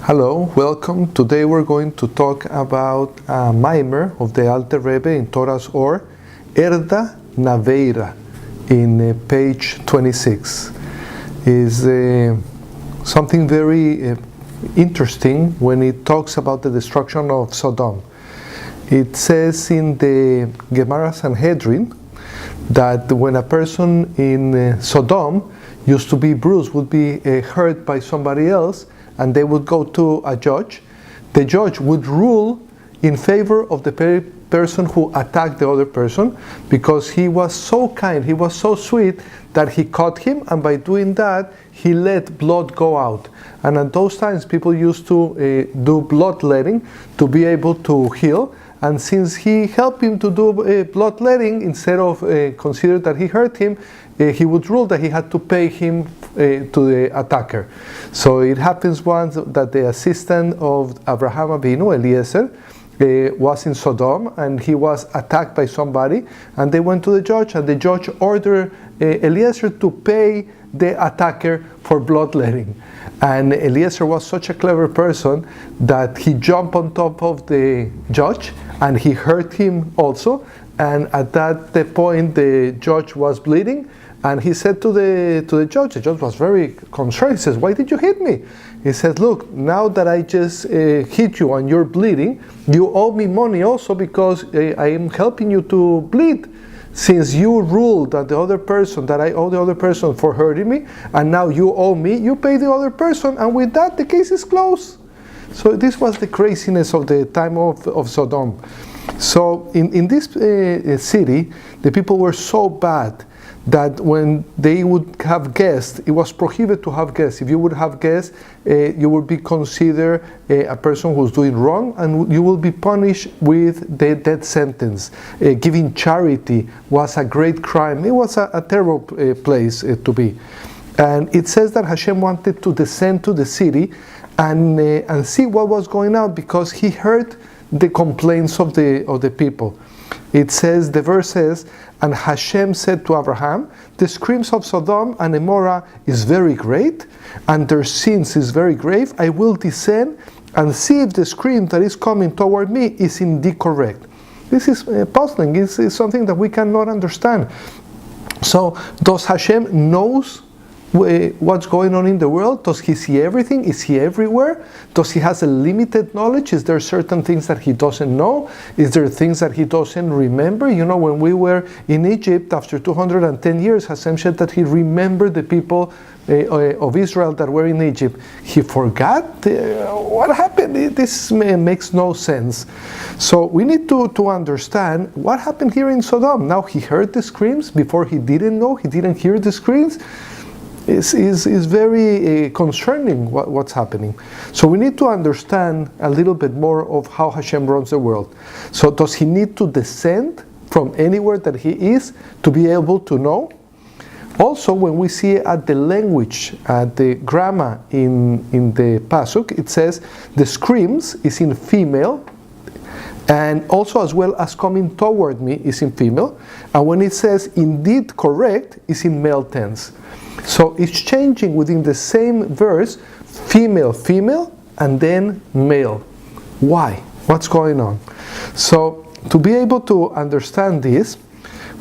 Hello, welcome. Today we're going to talk about a mimer of the Alter Rebbe in Torah's Or, Erda Naveira, in page 26. Is something very interesting when it talks about the destruction of Sodom. It says in the Gemara Sanhedrin that when a person in Sodom used to be bruised, would be hurt by somebody else, and they would go to a judge, the judge would rule in favor of the person who attacked the other person, because he was so kind, he was so sweet, that he caught him, and by doing that he let blood go out. And at those times people used to do bloodletting to be able to heal. And since he helped him to do bloodletting, instead of consider that he hurt him, he would rule that he had to pay him to the attacker. So it happens once that the assistant of Abraham Avinu, Eliezer, was in Sodom, and he was attacked by somebody, and they went to the judge, and the judge ordered Eliezer to pay the attacker for bloodletting. And Eliezer was such a clever person that he jumped on top of the judge and he hurt him also. And at that point the judge was bleeding, and he said to the judge was very concerned. He says, "Why did you hit me?" He said, "Look, now that I just hit you and you're bleeding, you owe me money also, because I am helping you to bleed. Since you ruled that the other person, that I owe the other person for hurting me, and now you owe me, you pay the other person, and with that the case is closed." So this was the craziness of the time of Sodom. So in this city, the people were so bad that when they would have guests, it was prohibited to have guests. If you would have guests, you would be considered a person who's doing wrong, and you will be punished with the death sentence. Giving charity was a great crime. It was a terrible place to be. And it says that Hashem wanted to descend to the city and see what was going on, because he heard the complaints of the people. It says, the verse says, "And Hashem said to Abraham, the screams of Sodom and Gomorrah is very great, and their sins is very grave. I will descend and see if the scream that is coming toward me is indeed correct." This is puzzling. It's something that we cannot understand. So, does Hashem knows what's going on in the world? Does he see everything? Is he everywhere? Does he has a limited knowledge? Is there certain things that he doesn't know? Is there things that he doesn't remember? You know, when we were in Egypt after 210 years, Hashem said that he remembered the people of Israel that were in Egypt. He forgot? What happened? This makes no sense. So we need to understand what happened here in Sodom. Now he heard the screams. Before he didn't know, he didn't hear the screams. Is very concerning what's happening. So we need to understand a little bit more of how Hashem runs the world. So does he need to descend from anywhere that he is to be able to know? Also, when we see at the language, at the grammar in the Pasuk, it says the screams is in female, and also as well as coming toward me is in female. And when it says indeed correct, is in male tense. So it's changing within the same verse, female, female, and then male. Why? What's going on? So to be able to understand this,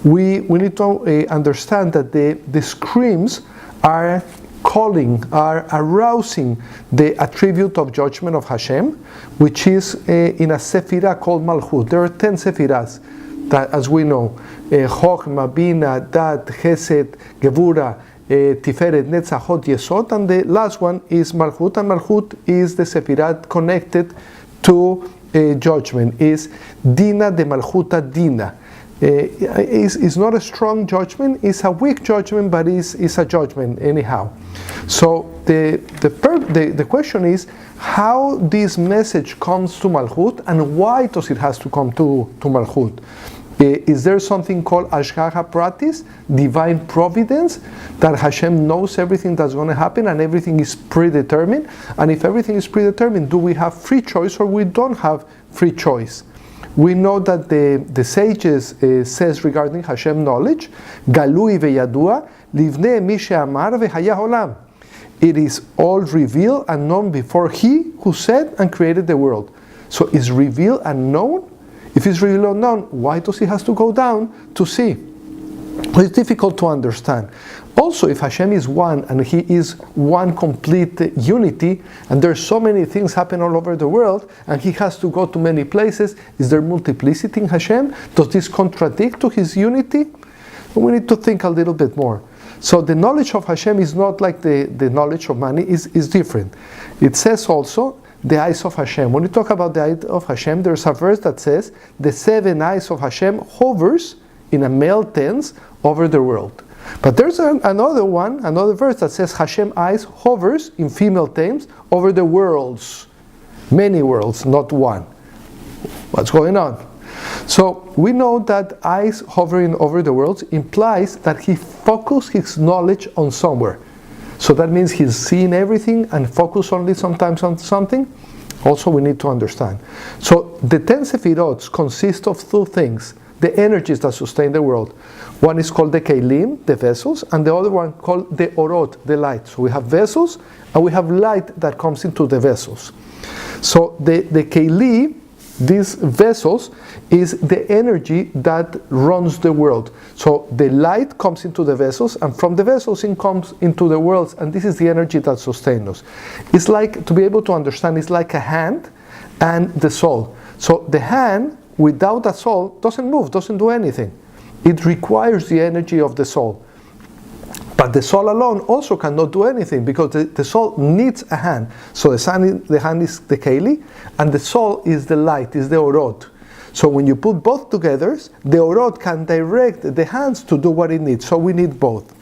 we need to understand that the screams are calling, are arousing the attribute of judgment of Hashem, which is in a sephirah called Malchut. There are 10 sephirahs that, as we know, Chochmah, Bina, Dat, Chesed, Gevura, Tiferet, Netzach, Hod, Yesod, and the last one is Malchut, and Malchut is the sephirah connected to judgment, is Dina de Malchuta Dina. Is not a strong judgment, it's a weak judgment, but is a judgment anyhow. So the question is how this message comes to Malchut, and why does it has to come to Malchut? Is there something called Ashgacha Pratis, divine providence, that Hashem knows everything that's going to happen and everything is predetermined? And if everything is predetermined, do we have free choice or we don't have free choice? We know that the sages says regarding Hashem knowledge, Galui veyadua, livnei mi she'amar v'haya olam. it is all revealed and known before He who said and created the world. So is revealed and known? If it's revealed and known, why does He has to go down to see? It's difficult to understand. Also, if Hashem is one and He is one complete unity, and there's so many things happen all over the world, and He has to go to many places, is there multiplicity in Hashem? Does this contradict to His unity? We need to think a little bit more. So the knowledge of Hashem is not like the knowledge of man, is different. It says also, the eyes of Hashem. When you talk about the eyes of Hashem, there's a verse that says, the 7 eyes of Hashem hovers in a male tense over the world. But there's another verse that says Hashem eyes hovers in female tense over the worlds. Many worlds, not one. What's going on? So we know that eyes hovering over the worlds implies that He focused His knowledge on somewhere. So that means He's seeing everything and focus only sometimes on something. Also we need to understand. So the 10 Sefirot consist of 2 things. The energies that sustain the world. One is called the Keilim, the vessels, and the other one called the Orot, the light. So we have vessels and we have light that comes into the vessels. So the Keili, these vessels, is the energy that runs the world. So the light comes into the vessels, and from the vessels it comes into the worlds, and this is the energy that sustains us. It's like, to be able to understand, it's like a hand and the soul. So the hand, without a soul, doesn't move, doesn't do anything. It requires the energy of the soul. But the soul alone also cannot do anything, because the soul needs a hand. So the hand is the Keili, and the soul is the light, is the Orot. So when you put both together, the Orot can direct the hands to do what it needs. So we need both.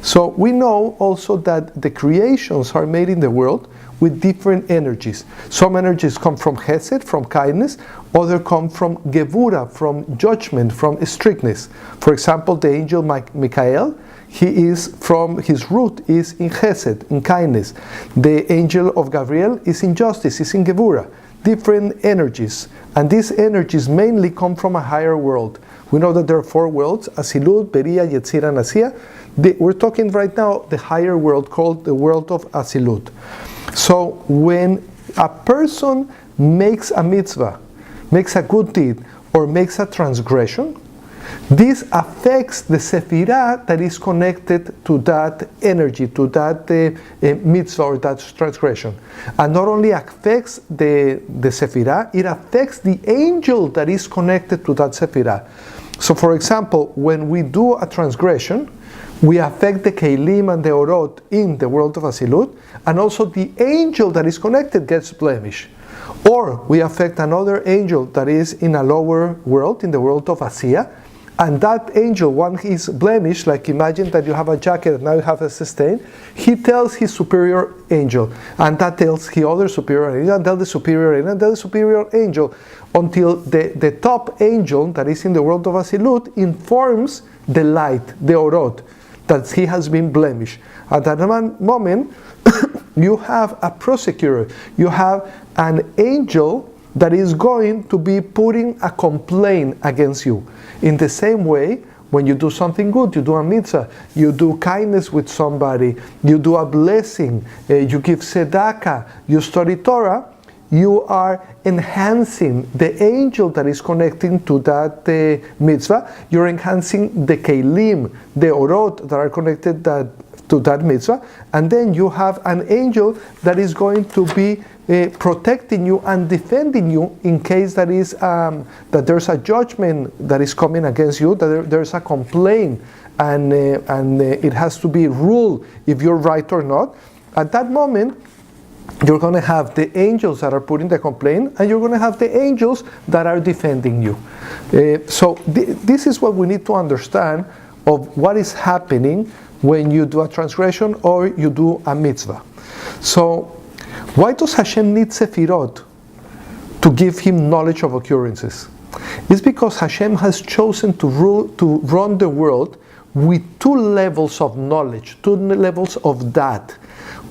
So we know also that the creations are made in the world with different energies. Some energies come from Chesed, from kindness. Others come from Gevura, from judgment, from strictness. For example, the angel Michael, his root is in Chesed, in kindness. The angel of Gabriel is in justice, is in Gevura. Different energies. And these energies mainly come from a higher world. We know that there are 4 worlds: Asilut, Beria, Yetzir, and Asiya. We're talking right now the higher world, called the world of Asilut. So when a person makes a mitzvah, makes a good deed, or makes a transgression, this affects the sephirah that is connected to that energy, to that mitzvah or that transgression. And not only affects the sephirah, it affects the angel that is connected to that sephirah. So for example, when we do a transgression, we affect the Keilim and the Orot in the world of Asilut, and also the angel that is connected gets blemished. Or we affect another angel that is in a lower world, in the world of Asiya, and that angel, when he's blemished, like imagine that you have a jacket and now you have a stain, he tells his superior angel, and that tells the other superior angel, and tells the superior angel, and tells the superior angel, until the top angel that is in the world of Asilut informs the light, the Orot, that he has been blemished. At that moment, you have a prosecutor, you have an angel that is going to be putting a complaint against you. In the same way, when you do something good, you do a mitzvah, you do kindness with somebody, you do a blessing, you give tzedakah, you study Torah, you are enhancing the angel that is connecting to that mitzvah. You're enhancing the kelim, the orot that are connected to that mitzvah, and then you have an angel that is going to be protecting you and defending you in case that that there's a judgment that is coming against you, that there's a complaint, and it has to be ruled if you're right or not. At that moment, you're going to have the angels that are putting the complaint, and you're going to have the angels that are defending you. So this is what we need to understand of what is happening when you do a transgression or you do a mitzvah. So why does Hashem need Sefirot to give him knowledge of occurrences? It's because Hashem has chosen to run the world with 2 levels of knowledge, 2 levels of Da'at.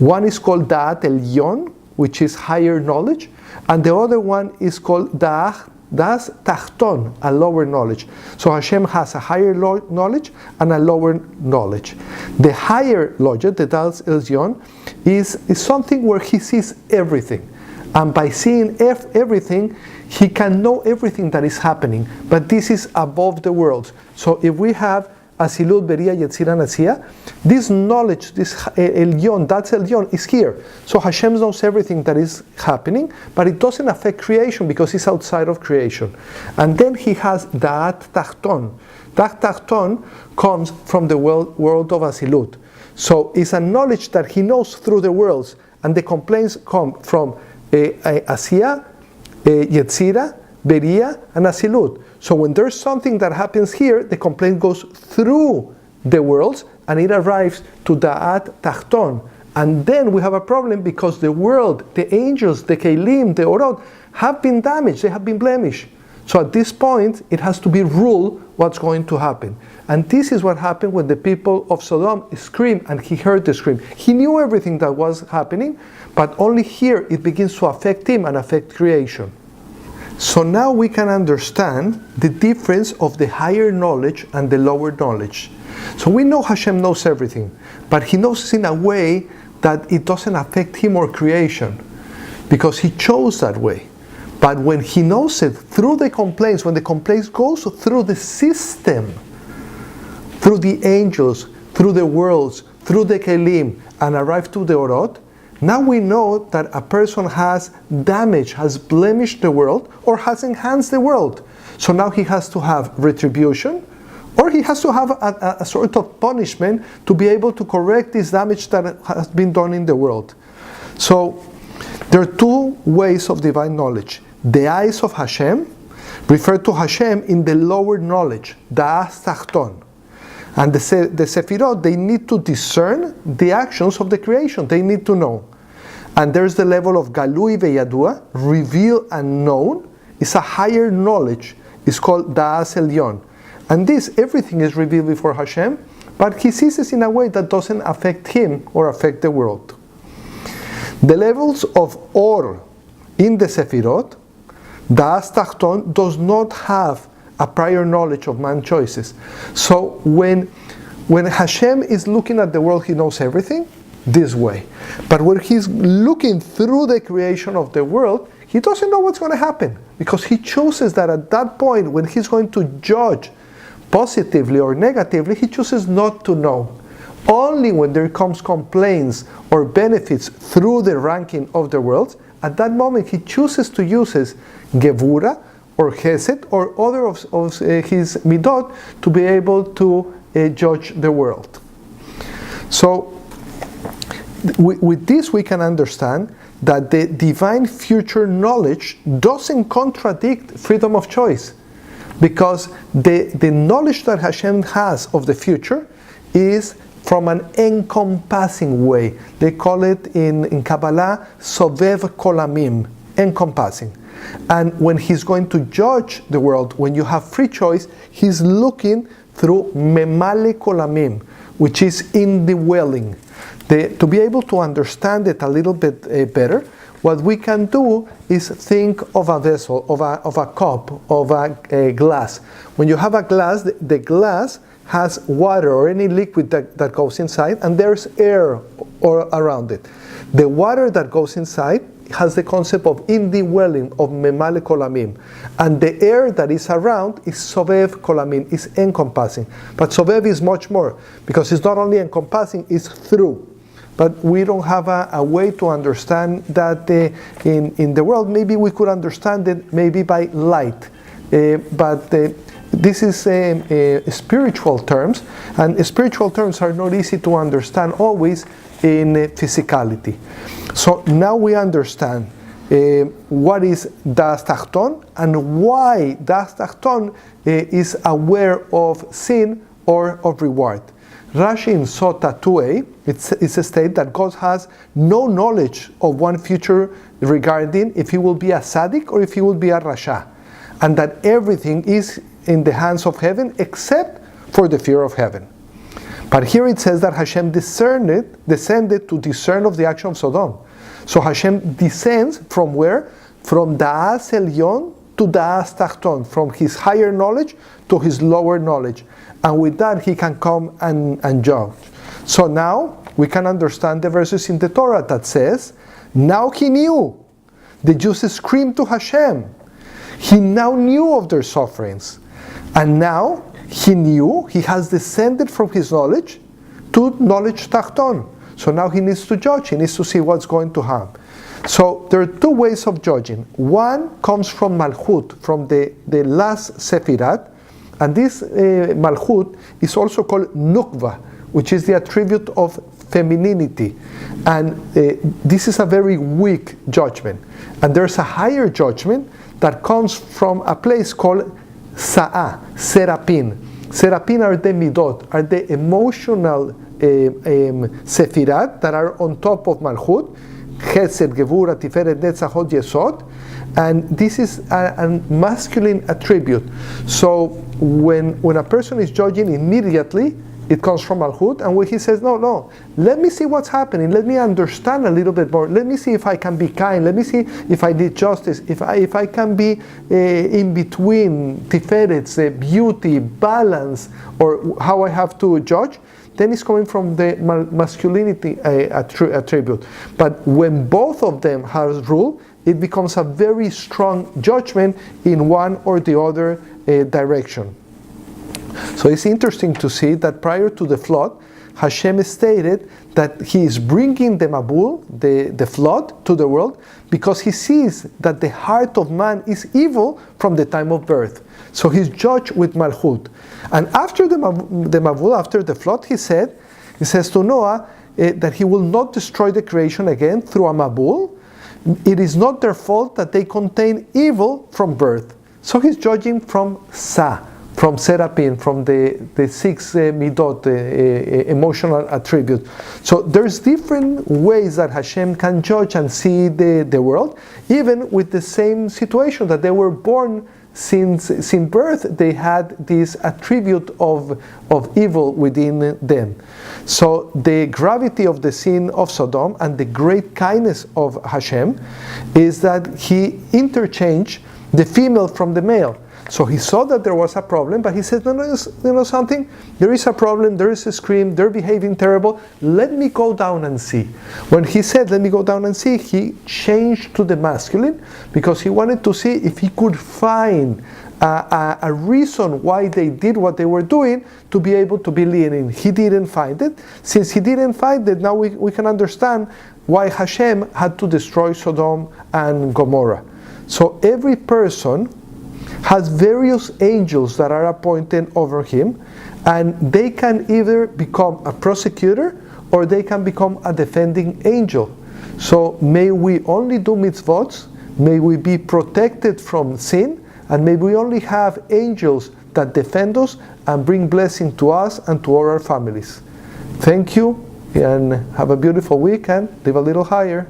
One is called Da'at Elyon, which is higher knowledge, and the other one is called Da'at Das Tachton, a lower knowledge. So Hashem has a higher knowledge and a lower knowledge. The higher knowledge, the Das Elyon, is something where he sees everything. And by seeing everything, he can know everything that is happening. But this is above the world. So if we have Asilut, Beria, Yetzira, Nasia, this knowledge, this Elyon, that's Elyon, is here. So Hashem knows everything that is happening, but it doesn't affect creation because it's outside of creation. And then he has Da'at Tachton. Da'at Tachton comes from the world of Asilut. So it's a knowledge that he knows through the worlds, and the complaints come from Asiya, Yetzira, Beria, and Asilut. So when there's something that happens here, the complaint goes through the worlds and it arrives to Da'at Tachton. And then we have a problem because the world, the angels, the Kelim, the Orot, have been damaged, they have been blemished. So at this point, it has to be ruled what's going to happen. And this is what happened when the people of Sodom screamed, and he heard the scream. He knew everything that was happening, but only here it begins to affect him and affect creation. So now we can understand the difference of the higher knowledge and the lower knowledge. So we know Hashem knows everything, but he knows in a way that it doesn't affect him or creation, because he chose that way. But when he knows it through the complaints, when the complaints goes through the system, through the angels, through the worlds, through the Kelim, and arrive to the Orot, now we know that a person has damaged, has blemished the world, or has enhanced the world. So now he has to have retribution, or he has to have a sort of punishment to be able to correct this damage that has been done in the world. So there are two ways of divine knowledge. The eyes of Hashem refer to Hashem in the lower knowledge, Da'as Tachton. And the Sefirot, they need to discern the actions of the creation. They need to know. And there's the level of Galui Veyadua, revealed and known. It's a higher knowledge. It's called Da'as Elyon. And this, everything is revealed before Hashem, but he sees it in a way that doesn't affect him or affect the world. The levels of Or in the Sefirot, Da'as Tachton does not have a prior knowledge of man's choices. So when Hashem is looking at the world, he knows everything this way. But when he's looking through the creation of the world, he doesn't know what's going to happen, because he chooses that at that point when he's going to judge positively or negatively, he chooses not to know. Only when there comes complaints or benefits through the ranking of the worlds, at that moment he chooses to use his Gevura or Chesed or other of his Midot to be able to judge the world. So with this we can understand that the divine future knowledge doesn't contradict freedom of choice, because the knowledge that Hashem has of the future is from an encompassing way. They call it in Kabbalah Sovev Kolamim, encompassing. And when he's going to judge the world, when you have free choice, he's looking through Memale Kolamim, which is indwelling. To be able to understand it a little bit better, what we can do is think of a vessel, of a cup, of a glass. When you have a glass, the glass has water or any liquid that goes inside, and there's air around it. The water that goes inside has the concept of indwelling, of Memale Kolamim. And the air that is around is Sovev Kolamim, is encompassing. But Sovev is much more, because it's not only encompassing, it's through. But we don't have a way to understand that in the world. Maybe we could understand it maybe by light. But this is spiritual terms, and spiritual terms are not easy to understand always in physicality. So now we understand what is Da'as Tachton and why Da'as Tachton is aware of sin or of reward. Rashi in Sota 2a, it's a state that God has no knowledge of one future regarding if he will be a tzaddik or if he will be a rasha, and that everything is in the hands of heaven except for the fear of heaven. But here it says that Hashem descended to discern of the action of Sodom. So Hashem descends from where? From Da'as Elyon to da'as tachton, from his higher knowledge to his lower knowledge. And with that, he can come and judge. So now we can understand the verses in the Torah that says, now he knew. The Jews screamed to Hashem. He now knew of their sufferings. And now he knew, he has descended from his knowledge to knowledge tachton. So now he needs to judge, he needs to see what's going to happen. So there are two ways of judging. One comes from Malchut, from the last Sefirat, and this Malchut is also called Nukva, which is the attribute of femininity. And this is a very weak judgment. And there's a higher judgment that comes from a place called Sa'ah, Serapin. Serapin are the midot, are the emotional Sefirat that are on top of Malchut, Chesed, Gevura, Tiferet, Netzach, Hod, Yesod, and this is a masculine attribute. So when a person is judging immediately, it comes from Malchut, and when he says, no, let me see what's happening, let me understand a little bit more, let me see if I can be kind, let me see if I did justice, if I can be in between Tiferet's beauty, balance, or how I have to judge, then it's coming from the masculinity attribute. But when both of them have rule, it becomes a very strong judgment in one or the other direction. So it's interesting to see that prior to the flood, Hashem stated that he is bringing the Mabul, the flood, to the world because he sees that the heart of man is evil from the time of birth. So he's judged with Malchut. And after the Mabul, after the flood, he says to Noah that he will not destroy the creation again through a Mabul. It is not their fault that they contain evil from birth. So he's judging from Sa, from Serapin, from the six midot, emotional attribute. So there's different ways that Hashem can judge and see the world, even with the same situation that they were born. Since birth, they had this attribute of evil within them. So the gravity of the sin of Sodom and the great kindness of Hashem is that he interchanged the female from the male. So he saw that there was a problem, but he said, no, something, there is a problem, there is a scream, they're behaving terrible, let me go down and see. When he said, let me go down and see, he changed to the masculine because he wanted to see if he could find a reason why they did what they were doing to be able to be lenient. He didn't find it. Since he didn't find it, now we can understand why Hashem had to destroy Sodom and Gomorrah. So every person has various angels that are appointed over him, and they can either become a prosecutor or they can become a defending angel. So may we only do mitzvot, may we be protected from sin, and may we only have angels that defend us and bring blessing to us and to all our families. Thank you, and have a beautiful week and live a little higher.